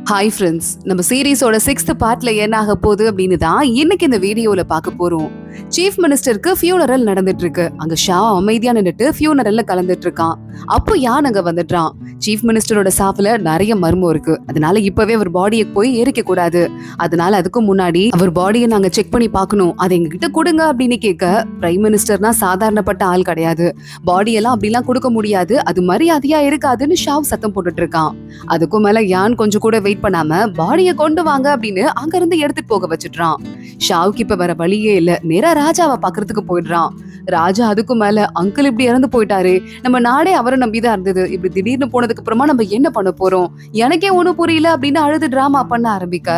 Hi friends, நம்ம சீரீஸோட 6th பார்ட்ல என்ன ஆக போகுது அப்படின்னு தான் இன்னைக்கு இந்த வீடியோல பார்க்க போறோம். சீஃப் மினிஸ்டருக்கு ஃபியூனரல் நடந்துட்டு இருக்கு. அங்க ஷா அமைதியா நின்னுட்டு ஃபியூனரல்ல கலந்துட்டு இருக்கான். அப்போ யான் அங்க வந்துடுறான். சீஃப் மினிஸ்டரோட சாவுல நிறைய மர்மம் இருக்கு. அதனால இப்பவே அவர் பாடியை போய் எரிக்க கூடாது. அதனால அதுக்கு முன்னாடி அவர் பாடியை நாங்க செக் பண்ணி பார்க்கணும். அதை எங்ககிட்ட கொடுங்க அப்படின்னு கேட்க, பிரைம் மினிஸ்டர்னா சாதாரணப்பட்ட ஆள் கிடையாது. பாடியெல்லாம் அப்படிலாம் கொடுக்க முடியாது, அது மரியாதையா இருக்காதுன்னு ஷாவ் சத்தம் போட்டுட்டு இருக்கான். அதுக்கும் மேல யான் கொஞ்சம் கூட வெயிட் பண்ணாம பாடியை கொண்டு வாங்க அப்படின்னு அங்க இருந்து எடுத்துட்டு போக வச்சிடுறான். ஷாவுக்கு இப்ப வேற வழியே இல்ல, நேரா ராஜாவை பாக்குறதுக்கு போயிடுறான். ராஜா அதுக்கும் மேல அங்கிள் இப்படி இறந்து போயிட்டாரு, நம்ம நாடே அவரை நம்பிதான் இருந்தது, இப்படி திடீர்னு போனதுக்கு அப்புறமா நம்ம என்ன பண்ண போறோம், எனக்கே ஒண்ணும் புரியல அப்படின்னு அழுது டிராமா பண்ண ஆரம்பிக்க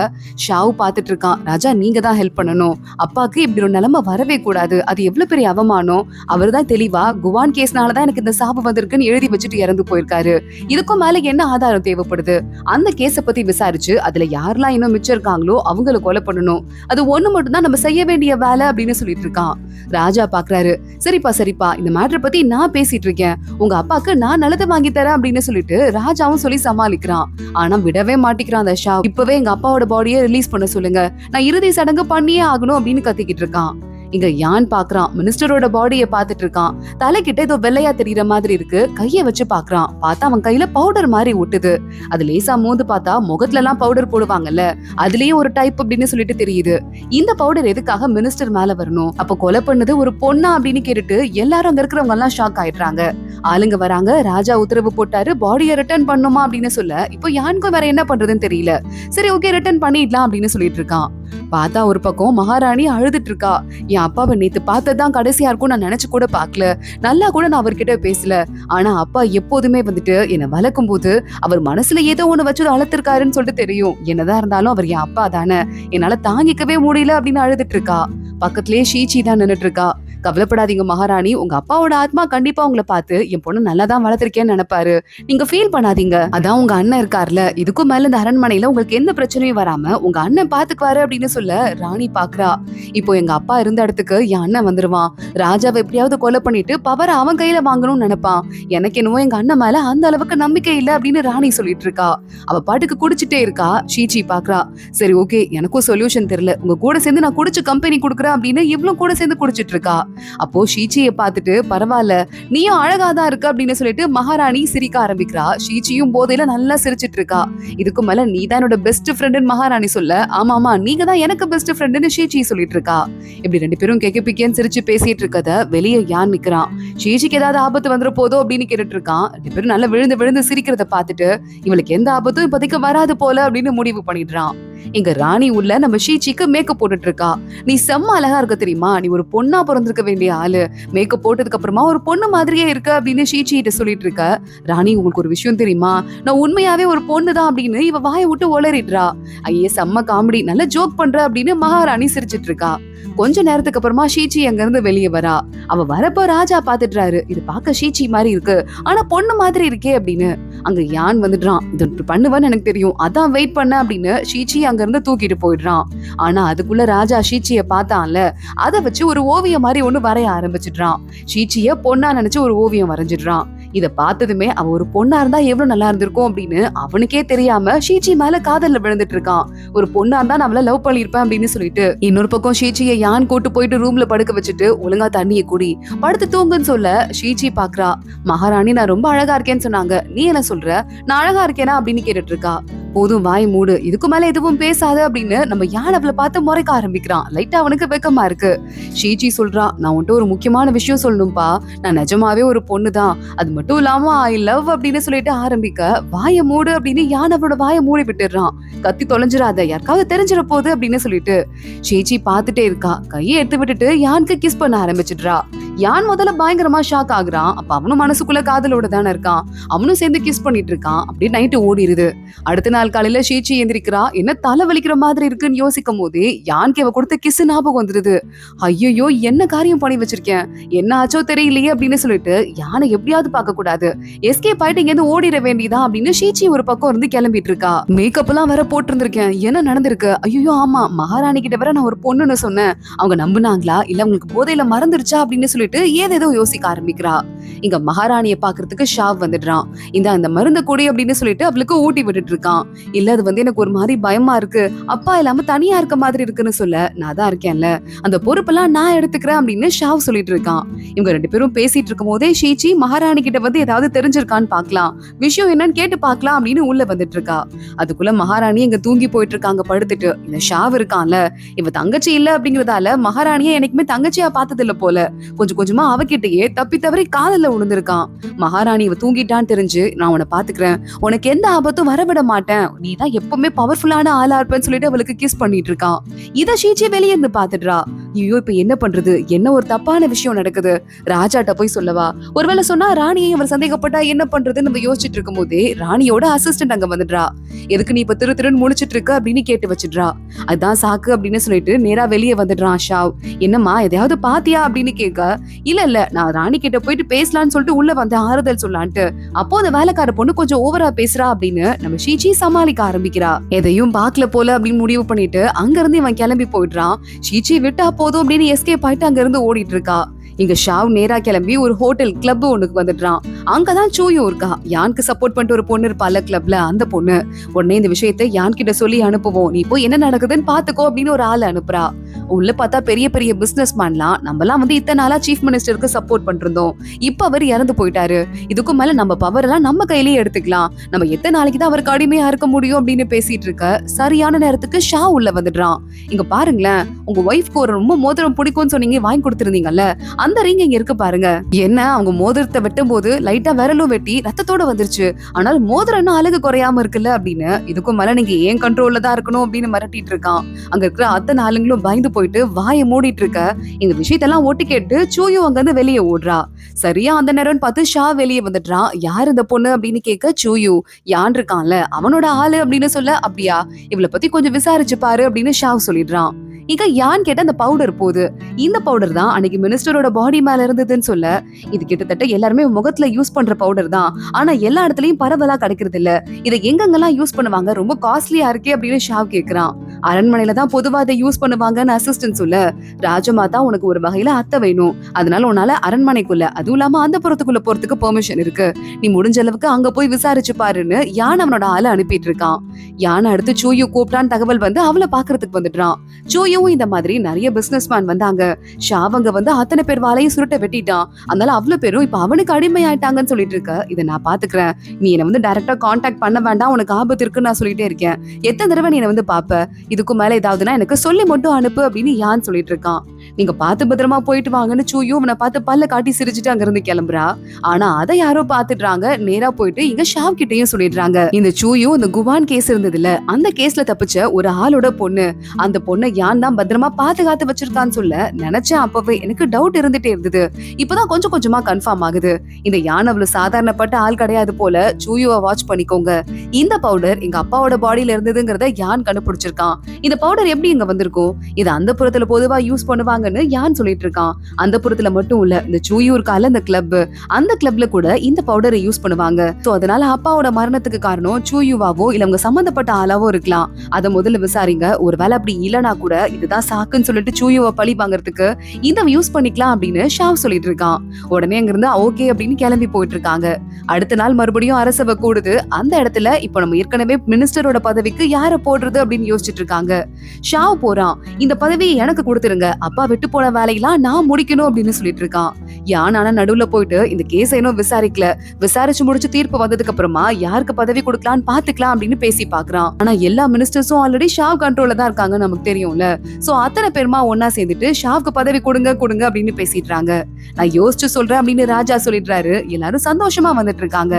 ஷாவு பாத்துட்டு இருக்கான். ராஜா நீங்க தான் ஹெல்ப் பண்ணணும், அப்பாக்கு இப்படி ஒரு நிலைமை வரவே கூடாது, அது எவ்வளவு பெரிய அவமானம், அவர் தான் தெளிவா குவான் கேஸ்னாலதான் எனக்கு இந்த சாபு வந்திருக்குன்னு எழுதி வச்சுட்டு இறந்து போயிருக்காரு, இதுக்கும் மேல என்ன ஆதாரம் தேவைப்படுது, அந்த கேஸ பத்தி விசாரிச்சு அதுல யாரெல்லாம் இன்னும் மிச்சம் இருக்காங்களோ அவங்களை கொலை பண்ணணும், அது ஒண்ணு மட்டும் தான் நம்ம செய்ய வேண்டிய வேலை அப்படின்னு சொல்லிட்டு இருக்கான். ராஜா பாக்குறாரு, சரிப்பா இந்த மேட்டர் பத்தி நான் பேசிட்டு இருக்கேன், உங்க அப்பாக்கு நான் நல்லதை வாங்கி தரேன் அப்படின்னு சொல்லிட்டு ராஜாவும் சொல்லி சமாளிக்கிறான். ஆனா விடவே மாட்டிக்கிறான் அந்த ஷா. இப்பவே எங்க அப்பாவோட பாடியை ரிலீஸ் பண்ண சொல்லுங்க, நான் இறுதி சடங்கு பண்ணியே ஆகணும் அப்படின்னு கத்திக்கிட்டு இருக்கான். இங்க யான் பாக்குறான், மினிஸ்டரோட பாடியை பாத்துட்டு இருக்கான். தலைக்கிட்ட ஏதோ வெள்ளையா தெரியற மாதிரி இருக்கு, கைய வச்சு பாக்குறான். பார்த்தா அவன் கையில பவுடர் மாதிரி ஒட்டுது. அது லேசா மோந்து பார்த்தா முகத்துல எல்லாம் பவுடர் போடுவாங்கல்ல, அதுலயே ஒரு டைப் அப்படின்னு சொல்லிட்டு தெரியுது. இந்த பவுடர் எதுக்காக மினிஸ்டர் மேல வரணும், அப்ப கொலை பண்ணது ஒரு பொண்ணா அப்படின்னு கேட்டுட்டு எல்லாரும் அங்க இருக்கிறவங்க எல்லாம் ஷாக் ஆயிடுறாங்க. ஆளுங்க வராங்க, ராஜா உத்தரவு போட்டாரு பாடியை ரிட்டர்ன் பண்ணுமா அப்படின்னு சொல்ல, இப்போ யானுக்கும் வேற என்ன பண்றதுன்னு தெரியல. சரி ஓகே ரிட்டர்ன் பண்ணிடலாம் அப்படின்னு சொல்லிட்டு இருக்கான். பார்த்தா ஒரு பக்கம் மகாராணி அழுதுட்டு இருக்கா. என் அப்பாவை நேத்து பார்த்ததான் கடைசியா இருக்கும், நான் நினைச்சு கூட பாக்கல, நல்லா கூட நான் அவர்கிட்ட பேசல, ஆனா அப்பா எப்போதுமே வந்துட்டு என்னை வளர்க்கும் போது அவர் மனசுல ஏதோ ஒண்ணு வச்சு அழுத்திருக்காருன்னு சொல்லிட்டு தெரியும், என்னதான் இருந்தாலும் அவர் என் அப்பா தானே, என்னால தாங்கிக்கவே முடியல அப்படின்னு அழுதுட்டு இருக்கா. பக்கத்திலேயே ஷீச்சி தான் நின்னுட்டு இருக்கா. கவலைப்படாதீங்க மகாராணி, உங்க அப்பாவோட ஆத்மா கண்டிப்பா உங்களை பார்த்து என் பொண்ணு நல்லாதான் வளர்த்திருக்கேன்னு நினைப்பாரு, நீங்க ஃபீல் பண்ணாதீங்க, அதான் உங்க அண்ணன் இருக்கார்ல, இதுக்கும் மேல இந்த அரண்மனையில உங்களுக்கு எந்த பிரச்சனையும் வராம உங்க அண்ணன் பாத்துக்குவாரு அப்படின்னு சொல்ல ராணி பாக்குறா. இப்போ எங்க அப்பா இருந்த இடத்துக்கு என் அண்ணன் வந்துருவான், ராஜாவை எப்படியாவது கொலை பண்ணிட்டு பவரை அவன் கையில வாங்கணும்னு நினைப்பான், எனக்கு என்னவோ எங்க அண்ணன் மேல அந்த அளவுக்கு நம்பிக்கை இல்ல அப்படின்னு ராணி சொல்லிட்டு இருக்கா. அவ பாட்டுக்கு குடிச்சிட்டே இருக்கா. ஷீச்சி பாக்குறா, சரி ஓகே எனக்கும் சொல்யூஷன் தெரியல, உங்க கூட சேர்ந்து நான் குடிச்சு கம்பெனி கொடுக்குறேன் அப்படின்னு இவ்வளவு கூட சேர்ந்து குடிச்சிட்டு இருக்கா. அப்போ ஷீச்சியை பார்த்துட்டு, பரவாயில்ல நீயும் அழகாதான் இருக்கு அப்படின்னு சொல்லிட்டு மகாராணி சிரிக்க ஆரம்பிக்கிறா. ஷீச்சியும் போதையில நல்லா சிரிச்சிட்டு இருக்கா. இதுக்கு மேல நீ தான் என்னோட பெஸ்ட் ஃப்ரெண்டுன்னு மகாராணி சொல்ல, ஆமாமா நீங்க தான் எனக்கு பெஸ்ட் ஃப்ரெண்டுன்னு ஷீச்சி சொல்லிட்டு இருக்கா. இப்படி ரெண்டு பேரும் கேக்க பிக்கேன்னு சிரிச்சு பேசிட்டு இருக்கத வெளியே யான் நிக்கிறான். ஷீச்சிக்கு ஏதாவது ஆபத்து வந்துட போதோ அப்படின்னு கேட்டுட்டு இருக்கான். ரெண்டு பேரும் நல்லா விழுந்து விழுந்து சிரிக்கிறத பார்த்துட்டு இவளுக்கு எந்த ஆபத்தும் இப்போதைக்கு வராது போல அப்படின்னு முடிவு பண்ணிடுறான். இங்க ராணி உள்ள நம்ம ஷீச்சிக்கு மேக்கப் போட்டுட்டு இருக்கா. நீ செம்ம அழகா இருக்க தெரியுமா, நீ ஒரு பொண்ணா பிறந்திருக்க வேண்டிய ஆளு, மேக்கப் போட்டதுக்கு அப்புறமா ஒரு பொண்ணு மாதிரியே இருக்க அப்படின்னு ஷீச்சி கிட்ட சொல்லிட்டு இருக்க. ராணி உங்களுக்கு ஒரு விஷயம் தெரியுமா, நான் உண்மையாவே ஒரு பொண்ணு தான் அப்படின்னு இவ வாயை விட்டு ஒளறிடுறா. ஐயே செம்ம காமெடி, நல்ல ஜோக் பண்ற அப்படின்னு மகாராணி சிரிச்சிட்டு இருக்கா. கொஞ்ச நேரத்துக்கு அப்புறமா ஷீச்சி அங்க இருந்து வெளியே வரா. அவ வரப்போ ராஜா பாத்துட்டாரு, இது பாக்க ஷீச்சி மாதிரி இருக்கு ஆனா பொண்ணு மாதிரி இருக்கே அப்படின்னு. அங்க யான் வந்துடுறான், இது பண்ணுவான்னு எனக்கு தெரியும், அதான் வெயிட் பண்ண அப்படின்னு ஷீச்சி அங்க இருந்து தூக்கிட்டு போயிடுறான். ஆனா அதுக்குள்ள ராஜா ஷீச்சிய பார்த்தான்ல, அதை வச்சு ஒரு ஓவியம் மாதிரி ஒண்ணு வரைய ஆரம்பிச்சிடுறான். ஷீச்சிய பொண்ணா நினைச்சு ஒரு ஓவியம் வரைஞ்சிடுறான். இத பார்த்ததுமே அவ ஒரு பொண்ணா இருந்தா எவ்வளவு நல்லா இருந்திருக்கும் அப்படின்னு அவனுக்கே தெரியாம ஷீச்சி மேல காதல்ல விழுந்துட்டு இருக்கான். ஒரு பொண்ணா இருந்தா நான் அவளை லவ் பண்ணிருப்பேன் அப்படின்னு சொல்லிட்டு இன்னொரு பக்கம் ஷீச்சியை யான் கூட்டு போயிட்டு ரூம்ல படுக்க வச்சுட்டு ஒழுங்கா தண்ணியை குடி, படுத்து தூங்குன்னு சொல்ல ஷீச்சி பாக்குறா. மகாராணி நான் ரொம்ப அழகா இருக்கேன்னு சொன்னாங்க, நீ என்ன சொல்ற, நான் அழகா இருக்கேனா அப்படின்னு கேட்டுட்டு இருக்கா. போதும் வாய் மூடு, இதுக்கு மேல எதுவும் பேசாது அப்படின்னு நம்ம யான் அவளை பார்த்து முறைக்க ஆரம்பிக்கிறான். லைட்டா அவனுக்கு வெக்கமா இருக்கு. ஷீச்சி சொல்றா, நான் உன்ட்டு ஒரு முக்கியமான விஷயம் சொல்லணும்பா, நான் நிஜமாவே ஒரு பொண்ணு தான், அது மட்டும் இல்லாம ஐ லவ் அப்படின்னு சொல்லிட்டு ஆரம்பிக்க, வாய மூடு அப்படின்னு யான் அவளோட வாய மூடி விட்டுடுறான். கத்தி தொலைஞ்சிடாத, யாருக்காவது தெரிஞ்சிட போகுது அப்படின்னு சொல்லிட்டு ஷீச்சி பாத்துட்டே இருக்கா. கையை எடுத்து விட்டுட்டு யானுக்கு கிஸ் பண்ண ஆரம்பிச்சிடுறா. யான் முதல்ல பயங்கரமா ஷாக் ஆகுறான். அப்ப அவனும் மனசுக்குள்ள காதலோட தானே இருக்கான், அவனும் சேர்ந்து கிஸ் பண்ணிட்டு இருக்கான். அப்படியே நைட்டு ஓடிடுது. அடுத்த நாள் காலையில ஷீச்சி எந்திரிக்கிறா. என்ன தலை வலிக்கிற மாதிரி இருக்குன்னு யோசிக்கும் போதே யான்க்கு அவ கொடுத்த கிஸ் ஞாபகம் வந்துருது. ஐயோ என்ன காரியம் பண்ணி வச்சிருக்கேன், என்ன ஆச்சோ தெரியலையே அப்படின்னு சொல்லிட்டு யானை எப்படியாவது பார்க்க கூடாது, எஸ்கேப் ஆயிட்டு இங்க இருந்து ஓடிட வேண்டியதா அப்படின்னு ஷீச்சி ஒரு பக்கம் இருந்து கிளம்பிட்டு இருக்கா. மேக்கப் எல்லாம் வேற போட்டு இருந்திருக்கேன், என்ன நடந்திருக்கு, ஐயோ ஆமா மகாராணி கிட்ட வேற நான் ஒரு பொண்ணுன்னு சொன்னேன், அவங்க நம்புனாங்களா இல்ல அவங்களுக்கு போதையில மறந்துருச்சா அப்படின்னு சொல்லி சொல்லிட்டு ஏதேதோ யோசிக்க ஆரம்பிக்கிறா. இங்க மகாராணிய பாக்குறதுக்கு ஷாவ் வந்துடுறான். இந்த மருந்த கொடி அப்படின்னு சொல்லிட்டு அவளுக்கு ஊட்டி விட்டுட்டு இருக்கான். இல்ல அது எனக்கு ஒரு மாதிரி பயமா இருக்கு, அப்பா இல்லாம தனியா இருக்க மாதிரி இருக்குன்னு சொல்ல, நான் தான் இருக்கேன்ல, அந்த பொறுப்பெல்லாம் நான் எடுத்துக்கிறேன் அப்படின்னு ஷாவ் சொல்லிட்டு இருக்கான். இவங்க 2 பேரும் பேசிட்டு இருக்கும் போதே ஷீச்சி மகாராணி கிட்ட ஏதாவது தெரிஞ்சிருக்கான்னு பாக்கலாம், விஷயம் என்னன்னு கேட்டு பாக்கலாம் அப்படின்னு உள்ள வந்துட்டு இருக்கா. அதுக்குள்ள மகாராணி இங்க தூங்கி போயிட்டு இருக்காங்க படுத்துட்டு. இந்த ஷாவ் இருக்கான்ல, இவ தங்கச்சி இல்ல அப்படிங்கறதால மகாராணியை எனக்குமே தங்கச்சியா பார்த்தது இல்ல போல, கொஞ்சம் கொஞ்சமா அவகிட்டயே தப்பி தவறி காதல உணர்ந்திருக்கான். மகாராணி இவ தூங்கிட்டான்னு தெரிஞ்சு, நான் உன்னை பாத்துக்கிறேன், உனக்கு எந்த ஆபத்தும் வரவிட மாட்டேன், நீ தான் எப்பவுமே பவர்ஃபுல்லான ஆளா இருப்பேன்னு சொல்லிட்டு அவளுக்கு கிஸ் பண்ணிட்டு இருக்கான். இத ஷீச்சி வெளியே இருந்து பாத்துடுறா. ஐயோ இப்ப என்ன பண்றது, என்ன ஒரு தப்பான விஷயம் நடக்குது, ராஜாட்ட போய் சொல்லவா, ஒருவேளை சொன்னா ராணியை அவர் சந்தேகப்பட்டா என்ன பண்றதுன்னு நம்ம யோசிச்சுட்டு இருக்கும் போதே ராணியோட அசிஸ்டன்ட் அங்க வந்துடுறா. எதுக்கு நீ இப்ப திருன்னு முழிச்சிட்டு இருக்க அப்படின்னு கேட்டு வச்சிடுறா. அதுதான் சாக்கு அப்படின்னு சொல்லிட்டு நேரா வெளியே வந்துடுறான் ஷாவ். என்னம்மா எதையாவது பாத்தியா அப்படின்னு கேட்க, இல்ல நான் ராணி கிட்ட போயிட்டு பேசலாம்னு சொல்லிட்டு உள்ள வந்து ஆறுதல் சொல்லான்ட்டு, அப்போ அந்த வேலைக்கார பொண்ணு கொஞ்சம் ஓவரா பேசுறா அப்படின்னு நம்ம ஷீச்சி சமாளிக்க ஆரம்பிக்கிறா. எதையும் பாக்கல போல அப்படின்னு முடிவு பண்ணிட்டு அங்க இருந்து இவன் கிளம்பி போயிடுறான். ஷீச்சி விட்டா போதும் அப்படின்னு எஸ்கேப் ஆயிட்டு அங்க இருந்து ஓடிட்டு இருக்கா. இங்க ஷாவ் நேரா கிளம்பி ஒரு ஹோட்டல் கிளப் ஒண்ணுக்கு வந்துடுறான். அங்கதான் சூயும் இருக்கா. யானுக்கு சப்போர்ட் பண்ணிட்டு ஒரு பொண்ணு இருப்பால கிளப்ல, அந்த பொண்ணு. உடனே இந்த விஷயத்த யான் கிட்ட சொல்லி அனுப்புவோம், நீ போய் என்ன நடக்குதுன்னு பாத்துக்கோ அப்படின்னு ஒரு ஆள் அனுப்புறா. உள்ள பார்த்தா பெரிய பெரிய பிசினஸ் மேன்லாம், நம்மலாம் இத்தனை நாளா சீஃப் மினிஸ்டருக்கு சப்போர்ட் பண்ணிருந்தோம், இப்ப அவர் இறந்து போயிட்டாரு, இதுக்கும் மேல நம்ம பவர் எல்லாம் நம்ம கையிலேயே எடுத்துக்கலாம், நம்ம எத்தனை நாளைக்கு தான் அவருக்கு அடிமையா இருக்க முடியும் அப்படின்னு பேசிட்டு இருக்க சரியான நேரத்துக்கு ஷா உள்ள வந்துடுறான். இங்க பாருங்களேன், உங்க ஒய்ஃப்க்கு ஒரு ரொம்ப மோதிரம் பிடிக்கும்னு சொன்னீங்க, வாங்கி கொடுத்திருந்தீங்கல்ல, அந்த ரிங் இங்க இருக்கு பாருங்க. என்ன அவங்க மோதிரத்தை வெட்டும் போது லைட்டா விரலும் வெட்டி ரத்தத்தோட வந்துருச்சு, ஆனால் மோதிரம் அழகு குறையாம இருக்குல்ல அப்படின்னு, இதுக்கும் மேல நீங்க ஏன் கண்ட்ரோல்ல தான் இருக்கணும் அப்படின்னு மிரட்டிட்டு இருக்கான். அங்க இருக்கிற அத்தனை ஆளுங்களும் பயந்து போயிட்டு வாயை மூடிட்டு இருக்க. இந்த விஷயத்தெல்லாம் ஒட்டு கேட்டு சூயும் அங்க இருந்து வெளியே ஓடுறா. சரியா அந்த நேரம் பார்த்து ஷா வெளியே வந்துடுறான். யார் இந்த பொண்ணு அப்படின்னு கேட்க, சூயு யான் இருக்கான்ல அவனோட ஆளு அப்படின்னு சொல்ல, அப்படியா இவளை பத்தி கொஞ்சம் விசாரிச்சு பாரு அப்படின்னு ஷாவ் சொல்லிடுறான். இங்க யான் கேட்ட அந்த பவுடர் போகுது, இந்த பவுடர் தான் அன்னைக்கு மினிஸ்டரோட பாடி மேல இருந்ததுன்னு சொல்ல, இது கிட்டத்தட்ட எல்லாருமே முகத்துல யூஸ் பண்ற பவுடர் தான், ஆனா எல்லா இடத்துலயும் பரவலா கிடைக்கிறது இல்ல, இதை எங்கெங்கெல்லாம் யூஸ் பண்ணுவாங்க, ரொம்ப காஸ்ட்லியா இருக்கே அப்படின்னு ஷாவ் கேக்குறான். அரண்மனையில தான் பொதுவா அதை யூஸ் பண்ணுவாங்கன்னு அசிஸ்டன்ட் சொல்ல, ராஜமாதா உனக்கு ஒரு வகையில அத்தை வேணும், அதனால உன்னால அரண்மனைக்குள்ள அதுவும் இல்லாம அந்த புறத்துக்குள்ள போறதுக்கு பெர்மிஷன் இருக்கு, நீ முடிஞ்ச அளவுக்கு அங்க போய் விசாரிச்சு பாருன்னு யான் அவனோட ஆளை அனுப்பிட்டு இருக்கான். யானை அடுத்து சூயு கூப்பிட்டான்னு தகவல் அவளை பாக்குறதுக்கு வந்துடுறான். சூயும் இந்த மாதிரி நிறைய பிசினஸ் மேன் வந்தாங்க, ஷாவங்க அத்தனை பேர் வாழையும் சுருட்ட வெட்டிட்டான், அதனால அவ்வளவு பேரும் இப்ப அவனுக்கு அடிமை ஆயிட்டாங்கன்னு சொல்லிட்டு இருக்க. இதை நான் பாத்துக்கிறேன், நீ என்ன டைரக்டா கான்டாக்ட் பண்ண வேண்டாம், உனக்கு ஆபத்து இருக்குன்னு நான் சொல்லிட்டே இருக்கேன், எத்தனை தடவை நீ என்ன பாப்ப, இதுக்கு மேல ஏதாவதுன்னா எனக்கு சொல்லி மட்டும் அனுப்பு அப்படின்னு யான் சொல்லிட்டு இருக்கான். நீங்க பார்த்து பத்திரமா போயிட்டு வாங்கன்னு சூயும் அவனை பார்த்து பல்ல காட்டி சிரிச்சுட்டு அங்க இருந்து கிளம்புறா. ஆனா அதை யாரோ பாத்துடுறாங்க, நேரா போயிட்டு இங்க ஷாவ் கிட்டையும் சொல்லிடுறாங்க. இந்த சூயும் இந்த குவான் கேஸ் இருந்ததுல அந்த கேஸ்ல தப்பிச்ச ஒரு ஆளோட பொண்ணு, அந்த பொண்ணை யான் தான் பத்திரமா பாதுகாத்து வச்சிருக்கான்னு சொல்ல நினைச்சேன். அப்பவே எனக்கு டவுட் இருந்துட்டே இருந்தது, இப்பதான் கொஞ்சம் கொஞ்சமா கன்ஃபார்ம் ஆகுது, இந்த யான் அவ்வளவு சாதாரணப்பட்ட ஆள் கிடையாது போல, சூயுவை வாட்ச் பண்ணிக்கோங்க, இந்த பவுடர் எங்க அப்பாவோட பாடியில இருந்ததுங்கிறத யான் கண்டுபிடிச்சிருக்கான், இந்த பவுடர் எப்படி இங்க வந்திருக்கும், இது அந்த புறத்துல பொதுவா யூஸ் பண்ணுவாங்கன்னு யான் சொல்லிட்டு இருக்கான். அந்த புறத்துல மட்டும் இல்ல, இந்த சூயூர் கால இந்த கிளப், அந்த கிளப்ல கூட இந்த பவுடரை யூஸ் பண்ணுவாங்க, சோ அதனால அப்பாவோட மரணத்துக்கு காரணம் சூயுவாவோ இல்ல அவங்க சம்பந்தப்பட்ட ஆளாவோ இருக்கலாம், அத முதல்ல விசாரிங்க, ஒருவேளை அப்படி இல்லனா கூட இதுதான் சாக்குன்னு சொல்லிட்டு சூயுவை பழி வாங்கறதுக்கு இத யூஸ் பண்ணிக்கலாம் அப்படின்னு ஷாவ் சொல்லிட்டு இருக்கான். உடனே அங்க இருந்து ஓகே அப்படின்னு கிளம்பி போயிட்டு இருக்காங்க. அடுத்த நாள் மறுபடியும் அரசவை கூடுது. அந்த இடத்துல இப்ப நம்ம ஏற்கனவே மினிஸ்டரோட பதவிக்கு யார போடுறது அப்படின்னு யோசிச்சுட்டு இருக்காங்க. ஷாவ் போறான், இந்த பதவியை எனக்கு கொடுத்துருங்க, அப்பா விட்டு போன வேலையெல்லாம் நான் முடிக்கணும் அப்படின்னு சொல்லிட்டு இருக்கான். யானான நடுவுல போயிட்டு இந்த கேஸ் இன்னும் விசாரிக்கல, விசாரிச்சு முடிச்சு தீர்ப்பு வந்ததுக்கு அப்புறமா யாருக்கு பதவி கொடுக்கலான்னு பாத்துக்கலாம் அப்படின்னு பேசி பாக்குறான். ஆனா எல்லா மினிஸ்டர்ஸும் ஆல்ரெடி ஷாவ் கண்ட்ரோல்ல தான் இருக்காங்க, நமக்கு தெரியும்ல, சோ அத்தனை பேருமா ஒன்னா சேர்ந்துட்டு ஷாவுக்கு பதவி கொடுங்க கொடுங்க அப்படின்னு பேசிடுறாங்க. நான் யோசிச்சு சொல்றேன் அப்படின்னு ராஜா சொல்லிடுறாரு. எல்லாரும் சந்தோஷமா வந்துட்டு இருக்காங்க.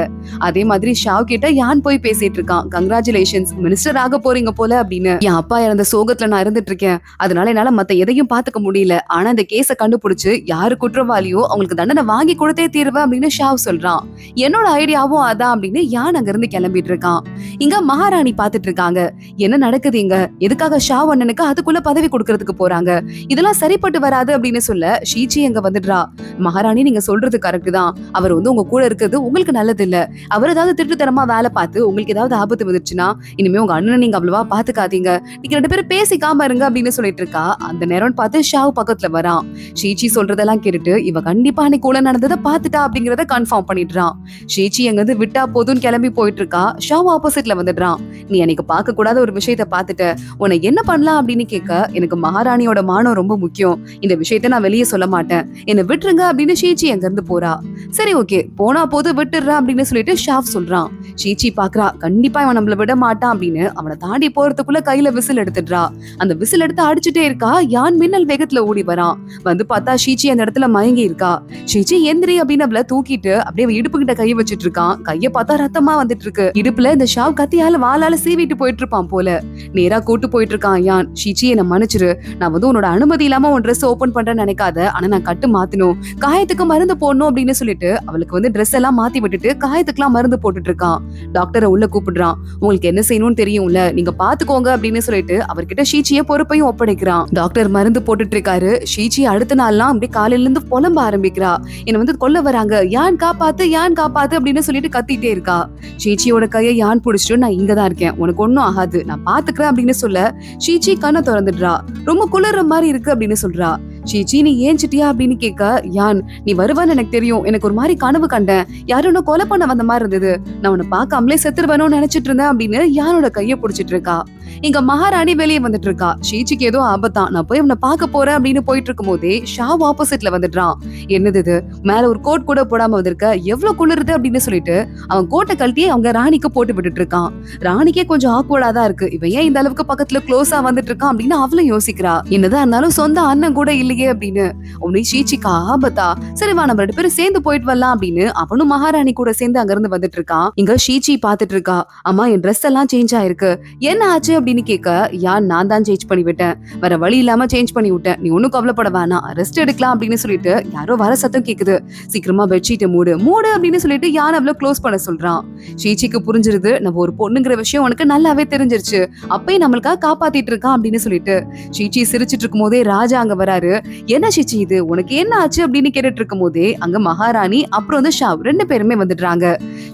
அதே மாதிரி ஷாவ் கிட்ட யான் போய் பேசிட்டு இருக்கான், கங்க்ராச்சுலேஷன்ஸ் மினிஸ்டர் ஆக போறீங்க போல அப்படின்னு, என் அப்பா இறந்த சோகத்துல நான் இருந்துட்டு இருக்கேன், அதனால என்னால மத்த எதையும் பாத்துக்க முடியல, ஆனா இந்த கேஸ கண்டுபிடிச்சு யாரு குற்றவாளியோ அவங்களுக்கு தண்டனை வாங்கி கொடுத்தே தீர்வு அப்படின்னு ஷாவ் சொல்றான். என்னோட ஐடியாவும் அதான் அப்படின்னு யான் அங்க இருந்து கிளம்பிட்டு இருக்கான். இங்க மகாராணி பாத்துட்டு இருக்காங்க, என்ன நடக்குது இங்க, எதுக்காக ஷாவ் அண்ணனுக்கு அதுக்குள்ள பதவி கொடுக்கறதுக்கு போறாங்க, இதெல்லாம் சரிப்பட்டு வராது அப்படின்னு சொல்ல ஷீச்சி எங்க வந்துடுறா. மகாராணி நீங்க சொல்றது கரெக்ட் தான், அவர் உங்க கூட இருக்கிறது உங்களுக்கு நல்லது இல்ல, அவர் ஏதாவது திருட்டுத்தனமா வேலை பார்த்து உங்களுக்கு ஏதாவது ஆபத்து வந்துருச்சுன்னா இனிமே உங்க அண்ணனை நீங்க அவ்வளவா பாத்துக்காதீங்க, நீங்க 2 பேரும் பேசிக்காம இருங்க அப்படின்னு சொல்லிட்டு இருக்கா. அந்த நேரம் பார்த்து ஷாவ் ஷாவ் பக்கத்துல வரான். ஷீச்சி சொல்றதெல்லாம் கேட்டுட்டு இவ கண்டிப்பா அன்னைக்கு உள்ள நடந்ததை பாத்துட்டா அப்படிங்கறத கன்ஃபார்ம் பண்ணிடுறான். ஷீச்சி எங்க இருந்து விட்டா போதும்னு கிளம்பி போயிட்டு இருக்கா. ஷாவ் ஆப்போசிட்ல வந்துடுறான். நீ எனக்கு பார்க்க கூடாத ஒரு விஷயத்த பாத்துட்ட, உன்னை என்ன பண்ணலாம் அப்படின்னு கேட்க, எனக்கு மகாராணியோட மானம் ரொம்ப முக்கியம், இந்த விஷயத்த நான் வெளியே சொல்ல மாட்டேன், என்ன விட்டுருங்க அப்படின்னு ஷீச்சி அங்க இருந்து போறா. சரி ஓகே போனா போது விட்டுடுறா அப்படின்னு சொல்லிட்டு ஷாவ் சொல்றான். ஷீச்சி பாக்குறா கண்டிப்பா இவன் நம்மள விட மாட்டான் அப்படின்னு. அவனை தாண்டி போறதுக்குள்ள கையில விசில் எடுத்துடுறா. அந்த விசில் எடுத்து அடிச்சுட்டே இருக்கா. யான் மின்னல் வேகத்துல ஓடி வரான். வந்து பார்த்தா ஷீச்சி அந்த இடத்துல மயங்கி இருக்கா. ஷீச்சி எந்திரி அப்படின்னு அவளை தூக்கிட்டு அப்படியே இடுப்பு கிட்ட கையை வச்சிட்டு இருக்கான். கையை பார்த்தா ரத்தமா வந்துட்டு இருக்கு. இடுப்புல இந்த ஷாவ் கத்தியால வாளால சீவிட்டு போயிட்டு இருப்பான் போல. நேரா கூட்டு போயிட்டு இருக்கான் யான். ஷீச்சி என்ன மன்னிச்சிரு, நான் வந்து உன்னோட அனுமதி இல்லாம உன் ட்ரெஸ் ஓபன் பண்றேன்னு நினைக்காத, ஆனா நான் கட்டு மாத்தணும், காயத்துக்கு மருந்து போடணும் அப்படின்னு சொல்லிட்டு அவளுக்கு வந்து ட்ரெஸ் எல்லாம் மாத்தி விட்டுட்டு காயத்துக்குலாம் மருந்து போட்டுட்டு இருக்கான். டாக்டரை உள்ள கூப்பிடுறான். உங்களுக்கு என்ன செய்யணும்னு தெரியும்ல, நீங்க பாத்துக்கோங்க அப்படின்னு சொல்லிட்டு அவர்கிட்ட ஷீச்சிய பொறுப்பையும் ஒப்படைக்கிறான். டாக்டர் மருந்து போட்டுட்டு இருக்காரு. ஷீச்சி அடுத்த நாள்லாம் அப்படியே காலையில இருந்து புலம்ப ஆரம்பிக்கிறா. என்ன வந்து கொல்ல வராங்க, யான் காப்பாத்து யான் காப்பாத்து அப்படின்னு சொல்லிட்டு கத்திட்டே இருக்கா. ஷீச்சியோட கையை யான் புடிச்சிட்டு நான் இங்கதான் இருக்கேன், உனக்கு ஒன்னும் ஆகாது, நான் பாத்துக்கிறேன் அப்படின்னு சொல்ல ஷீச்சி கண்ணை திறந்துடுறா. ரொம்ப குளிர்ற மாதிரி இருக்கு அப்படின்னு சொல்றா. ஷீச்சி நீ ஏஞ்சிட்டியா அப்படின்னு கேட்க, யான் நீ வருவான்னு எனக்கு தெரியும், எனக்கு ஒரு மாதிரி கனவு கண்டேன், யாரும் உன்னை கொலை பண்ண வந்த மாதிரி இருந்தது, நான் உன்னை பார்க்காமலே செத்துருவேணும்னு நினைச்சிட்டு இருந்தேன் அப்படின்னு யானோட கையை பிடிச்சிட்டு இருக்கா. இங்க மகாராணி வெளியே வந்துட்டு இருக்கா. ஷீச்சிக்கு ஏதோ ஆபத்தான், நான் போய் அவனை பார்க்க போறேன் அப்படின்னு போயிட்டு இருக்கும் போதே ஷாவ் ஆப்போசிட்ல வந்துடுறான். என்னது இது, மேல ஒரு கோட் கூட போடாம வந்திருக்க, எவ்வளவு குளிருது அப்படின்னு சொல்லிட்டு அவன் கோட்டை கழட்டி அவங்க ராணிக்கு போட்டு விட்டுட்டு இருக்கான். ராணிக்கே கொஞ்சம் ஆக்வர்டா தான் இருக்கு, இவன் ஏன் இந்த அளவுக்கு பக்கத்துல க்ளோஸா வந்துட்டு இருக்கான் அப்படின்னு அவளும் யோசிக்கிறா. என்னதான் இருந்தாலும் சொந்த அண்ணன் கூட இல்லையே அப்படின்னு. உன்னை ஷீச்சிக்கு ஆபத்தா, சரிவா நம்ம ரெண்டு பேரும் சேர்ந்து போயிட்டு வரலாம் அப்படின்னு அவனும் மகாராணி கூட சேர்ந்து அங்க இருந்து வந்துட்டு இருக்கான். இங்க ஷீச்சி பாத்துட்டு இருக்கா. அம்மா என் ட்ரெஸ் எல்லாம் சேஞ்ச் ஆயிருக்கு, என்ன ஆச்சு அப்படின்னு கேட்க, யான் நான் தான் சேஞ்ச் பண்ணி விட்டேன், வேற வழி இல்லாம சேஞ்ச் பண்ணி விட்டேன், நீ ஒன்னும் கவலைப்பட வேணாம், ரெஸ்ட் எடுக்கலாம் அப்படின்னு சொல்லிட்டு யாரோ வர சத்தம் கேக்குது. சீக்கிரமா பெட்ஷீட்டை மூடு மூடு அப்படின்னு சொல்லிட்டு யான் அவ்வளவு க்ளோஸ் பண்ண சொல்றான். ஷீச்சிக்கு புரிஞ்சிருது, நம்ம ஒரு பொண்ணுங்கிற விஷயம் உனக்கு நல்லாவே தெரிஞ்சிருச்சு, அப்பயே நம்மளுக்காக காப்பாத்திட்டு இருக்கான் அப்படின்னு சொல்லிட்டு. ஷீச்சி சிரிச்சிட்டு இருக்கும் போதே ராஜா அங்க வராரு. என்ன ஷீச்சி இது, உனக்கு என்ன ஆச்சு அப்படின்னு கேட்டுட்டு இருக்கும் போதே அங்க மகாராணி அப்புறம் வந்து ஷாவ் ரெண்டு பேருமே வந்துடுறாங்க.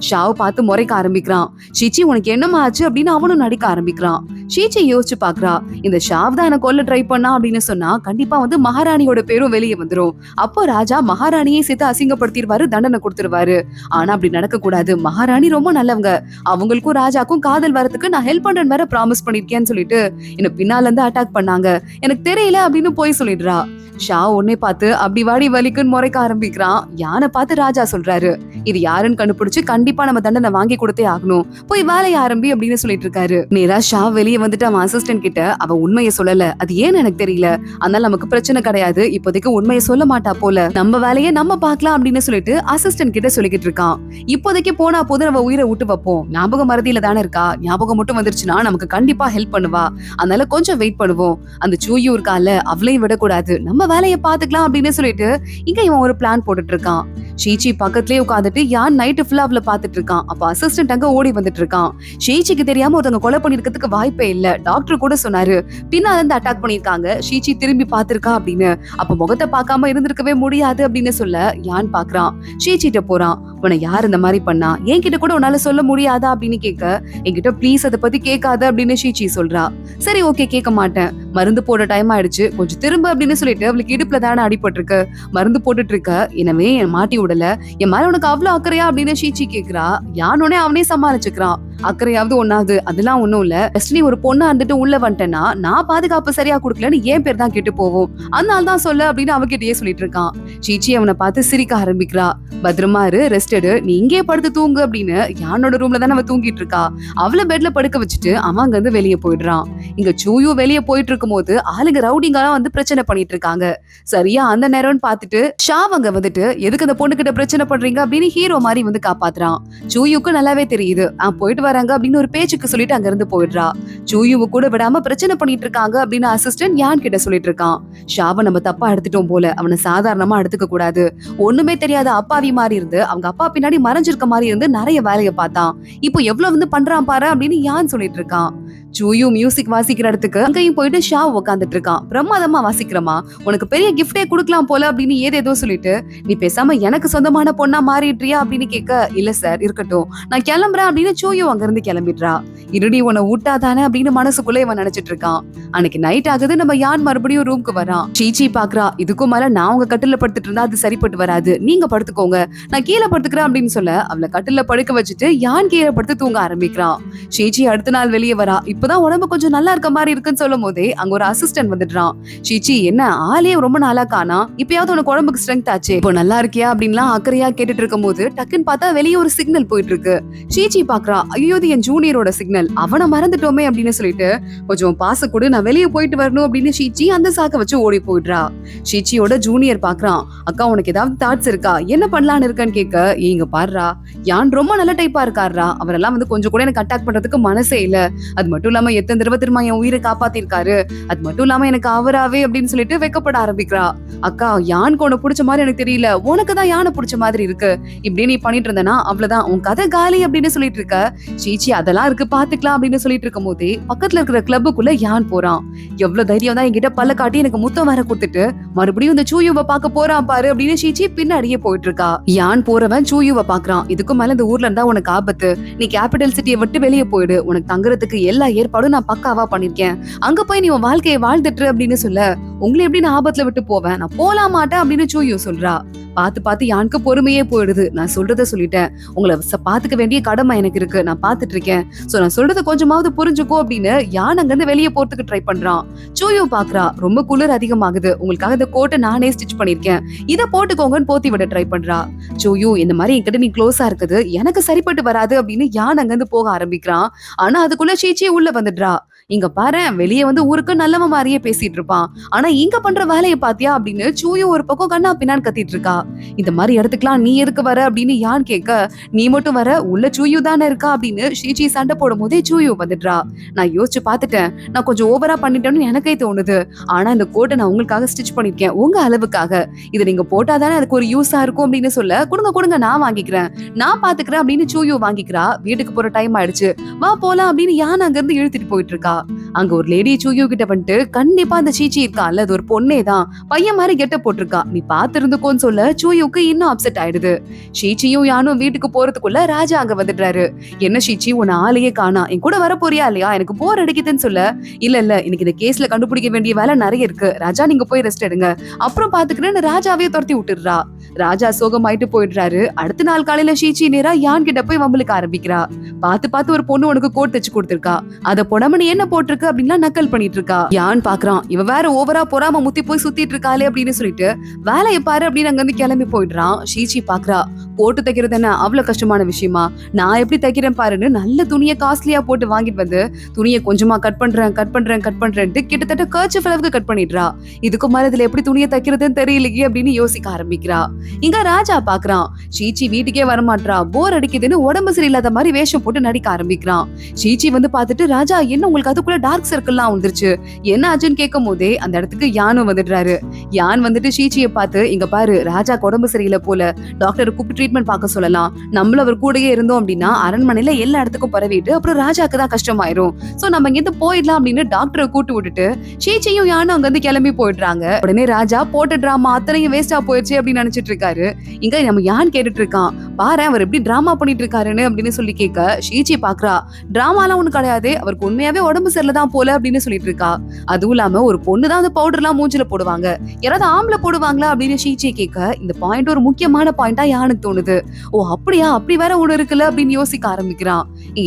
ஷாவ் பார்த்து முறைக்க ஆரம்பிக்கிறான். ஷீச்சி உனக்கு என்னமா ஆச்சு அப்படின்னு அவனும் நடிக்க ஆரம்பிக்கிறான். ஷீச்சி யோசிச்சு பாக்குறா, இந்த ஷாவ் தான் எனக்கு கொல்ல ட்ரை பண்ணா அப்படின்னு சொன்னா கண்டிப்பா வந்து மகாராணியோட பேரும் வெளியே வந்துரும். அப்போ ராஜா மகாராணியை சேர்த்து அசிங்கப்படுத்திடுவாரு, தண்டனை கொடுத்துருவாரு. ஆனா அப்படி நடக்க கூடாது, மகாராணி ரொம்ப நல்லவங்க, அவங்களுக்கும் ராஜாக்கும் காதல் வரதுக்கு நான் ஹெல்ப் பண்றேன்னு வேற ப்ராமிஸ் பண்ணிருக்கேன்னு சொல்லிட்டு என்ன பின்னால இருந்து அட்டாக் பண்ணாங்க, எனக்கு தெரியல அப்படின்னு போய் சொல்லிடுறா. ஷா உன்னை பார்த்து அப்படி வாடி வலிக்குன்னு முறைக்க ஆரம்பிக்கிறான். யானை பார்த்து ராஜா சொல்றாரு, இது யாருன்னு கண்டுபிடிச்சு கண்டிப்பா நம்ம தண்டனை வாங்கி கொடுத்தே ஆகணும், போய் வேலையை ஆரம்பி அப்படின்னு சொல்லிட்டு இருக்காரு. நேரா ஷா வெளியே வந்துட்டு அவன் அசிஸ்டன்ட் கிட்ட அவன் உண்மையை சொல்லல, அது ஏன்னு எனக்கு தெரியல, அதனால நமக்கு பிரச்சனை கிடையாது, இப்போதைக்கு உண்மையை சொல்ல மாட்டா போல, நம்ம வேலையை நம்ம பாக்கலாம் அப்படின்னு சொல்லிட்டு அசிஸ்டன்ட் கிட்ட சொல்லிக்கிட்டு இருக்கான். இப்போதைக்கு போனா போது நம்ம உயிரை விட்டு வைப்போம், ஞாபகம் மறதியில தானே இருக்கா, ஞாபகம் மட்டும் வந்துருச்சுன்னா நமக்கு கண்டிப்பா ஹெல்ப் பண்ணுவா, அதனால கொஞ்சம் வெயிட் பண்ணுவோம், அந்த சூயும் இருக்கால அவளையும் விடக்கூடாது, நம்ம வேலையை பாத்துக்கலாம் அப்படின்னு சொல்லிட்டு இங்க இவன் ஒரு பிளான் போட்டுட்டு இருக்கான். ஷீச்சி பக்கத்துலயே உட்காந்துட்டு யான் நைட்டு ஃபுல்லா அவளை பாத்துட்டு இருக்கான். அப்ப அசிஸ்டன்ட் அங்க ஓடி வந்துட்டு இருக்கான். ஷீச்சிக்கு தெரியாம ஒருத்தவங்க கொலை பண்ணிருக்கிறதுக்கு வாய்ப்பே இல்ல, டாக்டர் கூட சொன்னாரு, பின்னால இருந்து அட்டாக் பண்ணிருக்காங்க, ஷீச்சி திரும்பி பாத்திருக்கா அப்படின்னு. அப்ப முகத்தை பார்க்காம இருந்திருக்கவே முடியாது அப்படின்னு சொல்ல யான் பாக்குறான். ஷீச்சிட்ட போறான். உன்னை யார் இந்த மாதிரி பண்ணா, என்கிட்ட கூட உன்னால சொல்ல முடியாதா அப்படின்னு கேட்க, என்கிட்ட ப்ளீஸ் அதை பத்தி கேட்காத அப்படின்னு ஷீச்சி சொல்றா. சரி ஓகே கேட்க மாட்டேன், மருந்து போட டைம் ஆயிடுச்சு, கொஞ்சம் திரும்ப அப்படின்னு சொல்லிட்டு அவளுக்கு இடுப்புல தானே அடிபட்டு இருக்கு, மருந்து போட்டுட்டு இருக்க, எனவே என் மாட்டி விடல, என் மேல உனக்கு அவ்வளவு அக்கறையா அப்படின்னு ஷீச்சி கேக்குறா. யானோனே அவனே சமாளிச்சுக்கிறான். அக்கறையாவது ஒண்ணாவது அதெல்லாம் ஒண்ணும் இல்ல, நீ ஒரு பொண்ணா இருந்துட்டு உள்ள வந்துட்டேன்னா நான் பாதுகாப்பு சரியா கொடுக்கலன்னு ஏன் பேர் தான் கெட்டு போவோம், அதனால தான் சொல்ல அப்படின்னு அவகிட்டயே சொல்லிட்டு இருக்கான். ஷீச்சி அவனை பார்த்து சிரிக்க ஆரம்பிக்கிறா. பத்திரமா இரு, ரெஸ்ட் எடு, நீ இங்கே படுத்து தூங்கு அப்படின்னு. யானோட ரூம்ல தானே அவ தூங்கிட்டு இருக்கா. அவளை பெட்ல படுக்க வச்சுட்டு அவன் அங்க இருந்து வெளியே போயிடுறான். இங்க சூயும் வெளியே போயிட்டு இருக்கும் போது ஆளுங்க ரவுடிங்கெல்லாம் வந்து பிரச்சனை பண்ணிட்டு இருக்காங்க. சரியா அந்த நேரம்னு பாத்துட்டு ஷாவ் அங்க வந்துட்டு எதுக்கு அந்த பொண்ணு கிட்ட பிரச்சனை பண்றீங்க அப்படின்னு ஹீரோ மாதிரி வந்து காப்பாத்துறான். சூயுக்கு நல்லாவே தெரியுது போயிட்டு வராங்க அப்படின்னு ஒரு பேச்சுக்கு சொல்லிட்டு அங்க இருந்து போயிடுறா. சூயுவை கூட விடாம பிரச்சனை பண்ணிட்டு இருக்காங்க அப்படின்னு அசிஸ்டன்ட் யான் கிட்ட சொல்லிட்டு இருக்கான். ஷாவை நம்ம தப்பா எடுத்துட்டோம் போல, அவனை சாதாரணமா எடுத்துக்க கூடாது, ஒண்ணுமே தெரியாத அப்பாவி மாதிரி இருந்து அவங்க அப்பா பின்னாடி மறைஞ்சிருக்க மாதிரி இருந்து நிறைய வேலையை பார்த்தான், இப்போ எவ்வளவு வந்து பண்றான் பாரு அப்படின்னு யான் சொல்லிட்டு இருக்கான். சூயு மியூசிக் வாசிக்கிற இடத்துக்கு அங்கேயும் போயிட்டு ஷா உட்காந்துட்டு இருக்கான். பிரமாதமா வாசிக்கிறமா, உனக்கு பெரிய கிஃப்டே கொடுக்கலாம் போல அப்படின்னு ஏதேதோ சொல்லிட்டு, நீ பேசாம எனக்கு சொந்தமான பொண்ணா மாறிடுறியா அப்படின்னு கேட்க, இல்ல சார் இருக்கட்டும் நான் கிளம்புறேன் அப்படின்னு சூயு அங்க இருந்து கிளம்பிடுறா. இருடி உன்னை ஊட்டாதானே அப்படின்னு மனசுக்குள்ள இவன் நினைச்சிட்டு இருக்கான். அன்னைக்கு நைட் ஆகுது. நம்ம யான் மறுபடியும் ரூம்க்கு வரான். சீச்சி பாக்குறா, இதுக்கும் மேல நான் உங்க கட்டில படுத்துட்டு இருந்தா அது சரிப்பட்டு வராது, நீங்க படுத்துக்கோங்க, நான் கீழே படுத்துக்கிறேன் அப்படின்னு சொல்ல அவளை கட்டில படுக்க வச்சுட்டு யான் கீழே படுத்து தூங்க ஆரம்பிக்கிறான். சீச்சி அடுத்த நாள் வெளியே வரா. இப்பதான் உடம்பு கொஞ்சம் நல்லா இருக்க மாதிரி இருக்குன்னு சொல்லும் போதே அங்க ஒரு அசிஸ்டன்ட் வந்துடுறான். சீச்சி என்ன ஆளே ரொம்ப நாளா காணா, இப்பயாவது உனக்கு உடம்புக்கு ஸ்ட்ரென்த் ஆச்சு, இப்போ நல்லா இருக்கியா அப்படின்லாம் அக்கறையா கேட்டுட்டு இருக்கும் போது டக்குன்னு பார்த்தா வெளியே ஒரு சிக்னல் போயிட்டு இருக்கு. சீச்சி பாக்குறா, ஐயோ இது என் ஜூனியரோட சிக்னல், அவனை மறந்துட்டோமே அப்படின்னு சொல்லிட்டு கொஞ்சம் பாச கூட நான் வெளியே போயிட்டு வரணும் அப்படின்னு சீச்சி அந்த சாக்க வச்சு ஓடி போயிடுறா. சீச்சியோட ஜூனியர் பாக்குறான், அக்கா உனக்கு ஏதாவது தாட்ஸ் இருக்கா, என்ன பண்ணலான்னு இருக்கான்னு கேட்க, இங்க பாருடா யான் ரொம்ப நல்ல டைப்பா இருக்காருடா, அவரெல்லாம் வந்து கொஞ்சம் கூட எனக்கு அட்டாக் பண்றதுக்கு மனசே இல்ல, அது மட்டும் இல்லாம எத்தனை தடவை திரும்ப என் உயிரை காப்பாத்திருக்காரு, அது மட்டும் இல்லாம எனக்கு அவராவே அப்படின்னு சொல்லிட்டு வெக்கப்பட ஆரம்பிக்கிறா. அக்கா யானுக்கு உனக்கு பிடிச்ச மாதிரி எனக்கு தெரியல, உனக்கு தான் யானை பிடிச்ச மாதிரி இருக்கு, இப்படி நீ பண்ணிட்டு இருந்தனா அவ்வளவுதான் உன் கதை காலி அப்படின்னு சொல்லிட்டு இருக்க. சீச்சி அதெல்லாம் இருக்கு பாத்துக்கலாம் அப்படின்னு சொல்லிட்டு இருக்கும் போதே பக்கத்துல இருக்கிற கிளப்புக்குள்ள யான் போறான். எவ்வளவு தைரியம் தான் என்கிட்ட பல்ல காட்டி எனக்கு முத்தம் வர கொடுத்துட்டு மறுபடியும் இந்த சூயுவை பார்க்க போறான் பாரு அப்படின்னு சீச்சி பின்னாடியே போயிட்டு இருக்கா. யான் போறவன் சூயுவை பாக்குறான். இதுக்கு மேல இந்த ஊர்ல இருந்தா உனக்கு ஆபத்து, நீ கேபிட்டல் சிட்டியை விட்டு வெளியே போயிடு, உனக்கு தங்குறதுக்கு எல்லா ஏற்பாடும் நான் பக்காவா பண்ணிருக்கேன், அங்க போய் நீ உன் வாழ்க்கையை வாழ்ந்துட்டு அப்படின்னு சொல்ல, உங்களை எப்படி நான் ஆபத்துல விட்டு போவேன், நான் போல மாட்டேன் அப்படின்னு சூயு சொல்றா. பார்த்து பார்த்து யானுக்கு பொறுமையே போயிடுது. நான் சொல்றத சொல்லிட்டேன், உங்களை பாத்துக்க வேண்டிய கடமை எனக்கு இருக்கு, நான் பாத்துட்டு இருக்கேன், சோ நான் சொல்றத கொஞ்சமாவது புரிஞ்சுக்கோ அப்படின்னு யான் அங்க இருந்து வெளியே போறதுக்கு ட்ரை பண்றான். சூயு பாக்குறா, ரொம்ப குளிர் அதிகமாகுது, உங்களுக்காக இந்த கோட்டை நானே ஸ்டிச் பண்ணிருக்கேன், இதை போட்டுக்கோங்கன்னு போத்தி விட ட்ரை பண்றா. சூயு இந்த மாதிரி என்கிட்ட நீ க்ளோஸா இருக்குது எனக்கு சரிப்பட்டு வராது அப்படின்னு யான் அங்க இருந்து போக ஆரம்பிக்கிறான். ஆனா அதுக்குள்ள சீச்சியே உள்ள வந்துடுறா. இங்க பாரு வெளியே வந்து ஊருக்கு நல்லவ மாதிரியே பேசிட்டு இருப்பான், ஆனா இங்க பண்ற வேலையை பாத்தியா அப்படின்னு சூயு ஒரு பக்கம் கண்ணா பின்னான்னு கத்திட்டு இருக்கா. இந்த மாதிரி இடத்துக்குலாம் நீ எதுக்கு வர அப்படின்னு யான் கேட்க, நீ மட்டும் வர உள்ள சூயு தானே இருக்கா அப்படின்னு ஷீச்சி சண்டை போடும் போதே சூயு வந்துடுறா. நான் யோசிச்சு பாத்துட்டேன், நான் கொஞ்சம் ஓவரா பண்ணிட்டேன்னு எனக்கே தோணுது, ஆனா இந்த கோட்டை நான் உங்களுக்காக ஸ்டிச் பண்ணிருக்கேன் உங்க அளவுக்காக, இதை நீங்க போட்டாதானே அதுக்கு ஒரு யூஸா இருக்கும் அப்படின்னு சொல்ல, கொடுங்க கொடுங்க நான் வாங்கிக்கிறேன், நான் பாத்துக்கிறேன் அப்படின்னு சூயு வாங்கிக்கிறா. வீட்டுக்கு போற டைம் ஆயிடுச்சு, வா போலாம் அப்படின்னு யான் அங்க இருந்து இழுத்துட்டு போயிட்டு இருக்கா. அங்க ஒரு லேடி சூயு கிட்ட வந்துட்டு, கண்டிப்பா அந்த சீச்சி இருக்கான்ல அது ஒரு பொண்ணே தான், பையன் மாதிரி கெட்ட போட்டிருக்கா, நீ பாத்து இருந்துக்கோன்னு சொல்ல சூயுக்கு இன்னும் அப்செட் ஆயிடுது. சீச்சியும் யானும் வீட்டுக்கு போறதுக்குள்ள ராஜா அங்க வந்துடுறாரு. என்ன சீச்சி உன்னை ஆளையே காணா, என் கூட வர போறியா இல்லையா, எனக்கு போர் அடிக்குதுன்னு சொல்ல, இல்ல இல்ல எனக்கு இந்த கேஸ்ல கண்டுபிடிக்க வேண்டிய வேலை நிறைய இருக்கு, ராஜா நீங்க போய் ரெஸ்ட் எடுங்க, அப்புறம் பாத்துக்கிறேன்னு ராஜாவே துரத்தி விட்டுடுறா. ராஜா சோகமாயிட்டு போயிடுறாரு. அடுத்த நாள் காலையில சீச்சி நேரா யான் கிட்ட போய் வம்பலுக்கு ஆரம்பிக்கிறா. பார்த்து பார்த்து ஒரு பொண்ணு உனக்கு கோட் தச்சு கொடுத்திருக்கா, அத பொடமனு என்ன போட்டிருக்கு அப்படின்னா நக்கல் பண்ணிட்டு இருக்கா. யான் பாக்குறான், இவ வேற ஓவரா பொறாம முத்தி போய் சுத்திட்டு இருக்காளே அப்படின்னு சொல்லிட்டு வேலையை பாரு அப்படின்னு அங்க இருந்து கிளம்பி போயிடுறான். சீச்சி பாக்குறா, போட்டு தைக்கிறது என்ன அவ்வளவு கஷ்டமான விஷயமா, நான் எப்படி தைக்கிறேன் பாருன்னு நல்ல துணியை காஸ்ட்லியா போட்டு வாங்கிட்டு வந்து துணியை கொஞ்சமா கட் பண்றேன்ட்டு கிட்டத்தட்ட கர்ச்சிஃப் அளவுக்கு கட் பண்ணிடுறா. இதுக்கு மேல இதுல எப்படி துணியை தைக்கிறதுன்னு தெரியலையே அப்படின்னு யோசிக்க ஆரம்பிக்கிறா. இங்க ராஜா பாக்குறான், சீச்சி வீட்டுக்கே வரமாட்டா, போர் அடிக்குதுன்னு உடம்பு சரியில்லாத மாதிரி வேஷம் போட்டு நடிக்க ஆரம்பிக்கிறான். சீச்சி வந்து பாத்துட்டு, ராஜா என்ன உங்களுக்கு அதுக்குள்ள டார்க் சர்க்கிள்லாம் வந்துருச்சு, என்ன ஆச்சுன்னு கேட்கும் போதே அந்த இடத்துக்கு யானும் வந்துடுறாரு. யான் வந்துட்டு சீச்சியை பார்த்து, இங்க பாரு ராஜா உடம்பு சரியில்லை போல, டாக்டர் கூப்பிட்டு ட்ரீட்மெண்ட் பார்க்க சொல்லலாம், நம்மளும் அவர் கூடயே இருந்தோம் அப்படின்னா அரண்மனையில எல்லா இடத்துக்கும் பரவிட்டு அப்புறம் ராஜாக்கு தான் கஷ்டமாயிரும், சோ நம்ம இங்க இருந்து போயிடலாம் அப்படின்னு டாக்டரை கூட்டு விட்டுட்டு சீச்சியும் யானும் அங்க இருந்து கிளம்பி போயிடுறாங்க. உடனே ராஜா போட்ட டிராமா அத்தனையும் வேஸ்டா போயிடுச்சு அப்படின்னு நினைச்சிட்டு இருக்காரு. இங்க நம்ம யான் கேட்டுட்டு இருக்கான், பாரு அவர் எப்படி டிராமா பண்ணிட்டு இருக்காருன்னு அப்படின்னு சொல்லி கேட்க, சீச்சி பாக்குறா, டிராமாலாம் ஒண்ணு கிடையாது, அவருக்கு உண்மையாவே உடம்பு சரியில்லைதான் போல அப்படின்னு சொல்லிட்டு இருக்கா. அதுவும் இல்லாம ஒரு பொண்ணு தான் அந்த பவுடர் எல்லாம் மூஞ்சில போடுவாங்க, யாராவது ஆம்பளை போடுவாங்களா அப்படின்னு சீச்சி கேட்க, இந்த பாயிண்ட் ஒரு முக்கியமான பாயிண்டா யானுக்கு தோணுது. ஓ அப்படியா, அப்படி வேற ஒண்ணு இருக்குல்ல அப்படின்னு யோசிக்க ஆரம்பிக்கிறான்.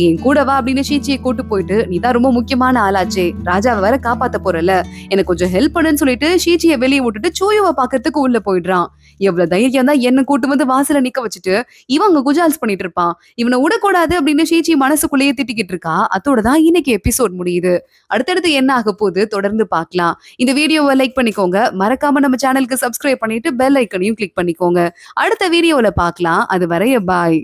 என் கூட வா அப்படின்னு சீச்சியை கூட்டு போயிட்டு, நீதான் ரொம்ப முக்கியமான ஆளாச்சே, ராஜாவை வேற காப்பாத்த போறல, எனக்கு கொஞ்சம் ஹெல்ப் பண்ணுன்னு சொல்லிட்டு சீச்சியை வெளியே விட்டுட்டு சூயுவை பாக்குறதுக்கு உள்ள போயிடுறான். எவ்வளவு தைரியம் தான் என்ன கூட்டு வந்து வாசல நிக்க வச்சுட்டு இவங்க குஜால்ஸ் பண்ணிட்டு இருப்பான், இவனை விடக்கூடாது அப்படின்னு சீச்சி மனசுக்குள்ளேயே திட்டிக்கிட்டு இருக்கா. அதோட தான் இன்னைக்கு எபிசோட் முடியுது. அடுத்தடுத்து என்ன ஆக போகுது தொடர்ந்து பார்க்கலாம். இந்த வீடியோவை லைக் பண்ணிக்கோங்க, மறக்காம நம்ம சேனலுக்கு சப்ஸ்கிரைப் பண்ணிட்டு பெல் ஐக்கனையும் கிளிக் பண்ணிக்கோங்க. அடுத்த வீடியோல பார்க்கலாம். அது வரைய பாய்.